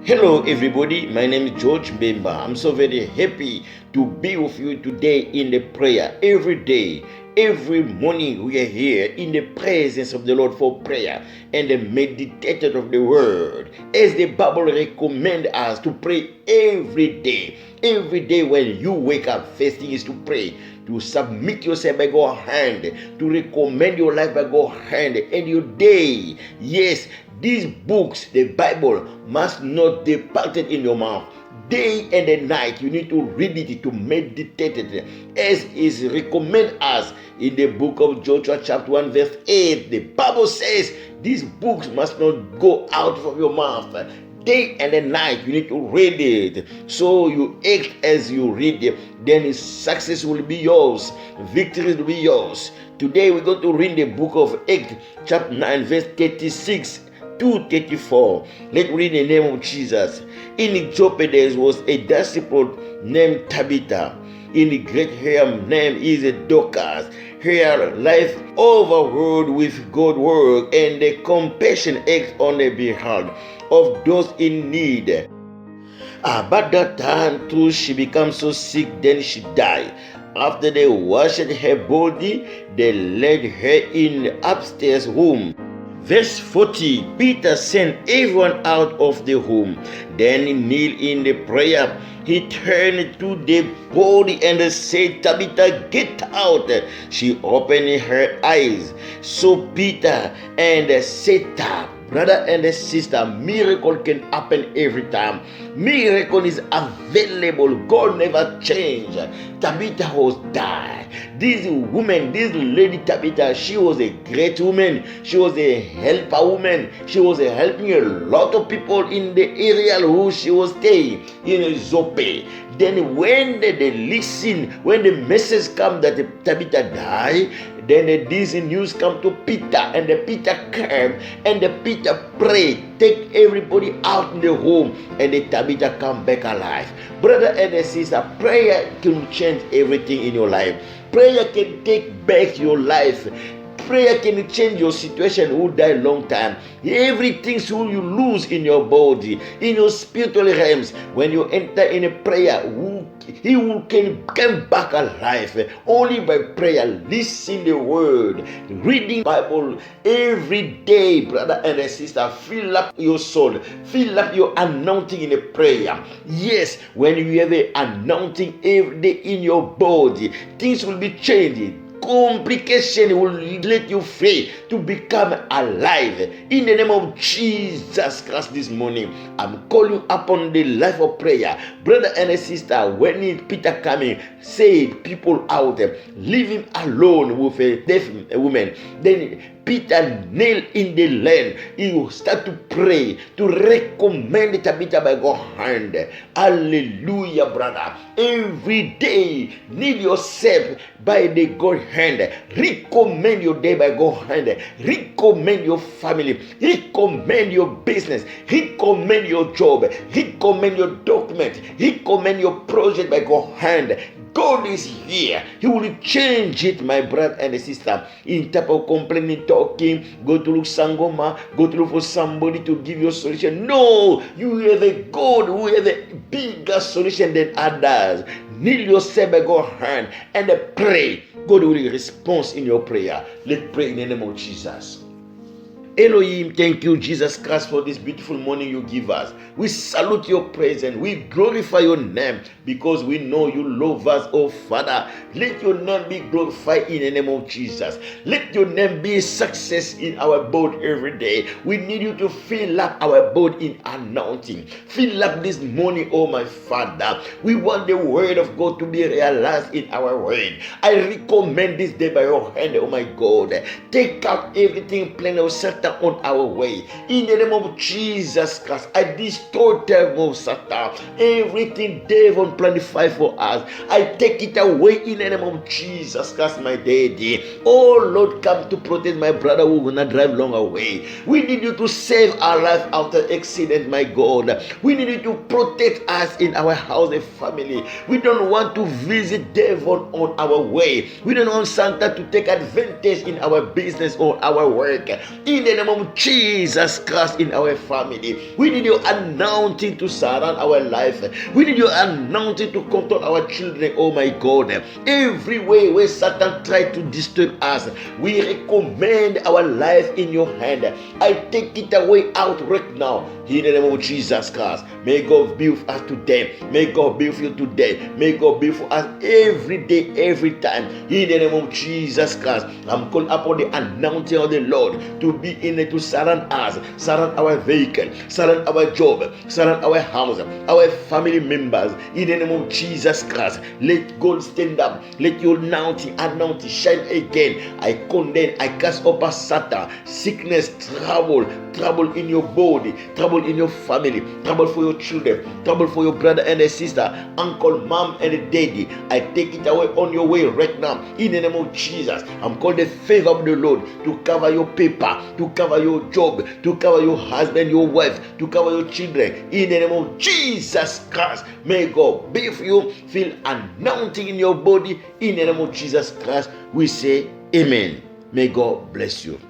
Hello everybody, my name is George Mbemba. I'm so very happy to be with you today in the prayer. Every day, every morning we are here in the presence of the Lord for prayer and the meditated of the word. As the Bible recommends us to pray every day. Every day when you wake up, first thing is to pray, to submit yourself by God's hand, to recommend your life by God's hand and your day. Yes, these books, the Bible, must not depart in your mouth. Day and night, you need to read it, to meditate it, as is recommended us in the book of Joshua chapter 1 verse 8. The Bible says these books must not go out from your mouth. Day and night, you need to read it. So you act as you read it, then success will be yours, victory will be yours. Today we're going to read the book of Acts chapter 9 verse 36 to 34. Let's read in the name of Jesus. In Joppa there was a disciple named Tabitha. In the great her name is Dorcas. Her life overwhelmed with good work and the compassion act on the behalf of those in need. But that time too she became so sick, then she died. After they washed her body, they laid her in upstairs room. Verse 40, Peter sent everyone out of the room. Then he kneeled in the prayer. He turned to the body and said, Tabitha, get out. She opened her eyes. So Peter and said, brother and sister, miracle can happen every time. Miracle is available. God never changed. Tabitha was died. This woman, this lady Tabitha, she was a great woman. She was a helper woman. She was helping a lot of people in the area who she was staying in Zope. Then when they listen, when the message come that Tabitha died, then this news come to Peter, and the Peter came, and the Peter prayed, take everybody out in the home, and the Tabitha come back alive. Brother and sister, prayer can change everything in your life. Prayer can take back your life. Prayer can change your situation who died long time. Everything so you lose in your body, in your spiritual realms. When you enter in a prayer, he will can come back alive only by prayer. Listen the word, reading Bible every day, brother and sister. Fill up your soul, fill up your anointing in a prayer. Yes, when you have an anointing every day in your body, things will be changing. Complication will let you free to become alive. In the name of Jesus Christ, this morning, I'm calling upon the life of prayer. Brother and sister, when Peter coming, save people out, leave him alone with a deaf woman. Then Peter knelt in the land. He will start to pray, to recommend Tabitha by God's hand. Hallelujah, brother. Every day, need yourself by the God hand. Recommend your day by God's hand. Recommend your family. Recommend your business. Recommend your job. Recommend your document. Recommend your project by God's hand. God is here. He will change it, my brother and sister. In type of complaining, talking, go to look sangoma, go to look for somebody to give you a solution. No, you have a God who has a bigger solution than others. Kneel yourself by God's hand and pray. God will respond in your prayer. Let's pray in the name of Jesus. Elohim, thank you, Jesus Christ, for this beautiful morning you give us. We salute your presence. We glorify your name because we know you love us, oh Father. Let your name be glorified in the name of Jesus. Let your name be a success in our boat every day. We need you to fill up our boat in anointing. Fill up this morning, oh my Father. We want the word of God to be realized in our word. I recommend this day by your hand, oh my God. Take out everything plain of Satan on our way. In the name of Jesus Christ, I destroy devil of Satan. Everything devil planned for us, I take it away in the name of Jesus Christ, my daddy. Oh Lord, come to protect my brother who will not drive long away. We need you to save our life after accident, my God. We need you to protect us in our house and family. We don't want to visit devil on our way. We don't want Santa to take advantage in our business or our work. In the the name of Jesus Christ in our family. We need your anointing to surround our life. We need your anointing to control our children, oh my God. Every way where Satan tried to disturb us, we recommend our life in your hand. I take it away out right now in the name of Jesus Christ. May God be with us today. May God be with you today. May God be with us every day, every time. In the name of Jesus Christ, I'm calling upon the anointing of the Lord to be in it, to surround us, surround our vehicle, surround our job, surround our house, our family members. In the name of Jesus Christ, let God stand up. Let your anointing shine again. I condemn, I cast over Satan, sickness, trouble in your body, trouble in your family, trouble for your children, trouble for your brother and a sister, uncle, mom, and a daddy. I take it away on your way right now in the name of Jesus. I'm calling the favor of the Lord to cover your paper, to cover your job, to cover your husband, your wife, to cover your children in the name of Jesus Christ. May God be with you. Feel anointing in your body in the name of Jesus Christ. We say amen. May God bless you.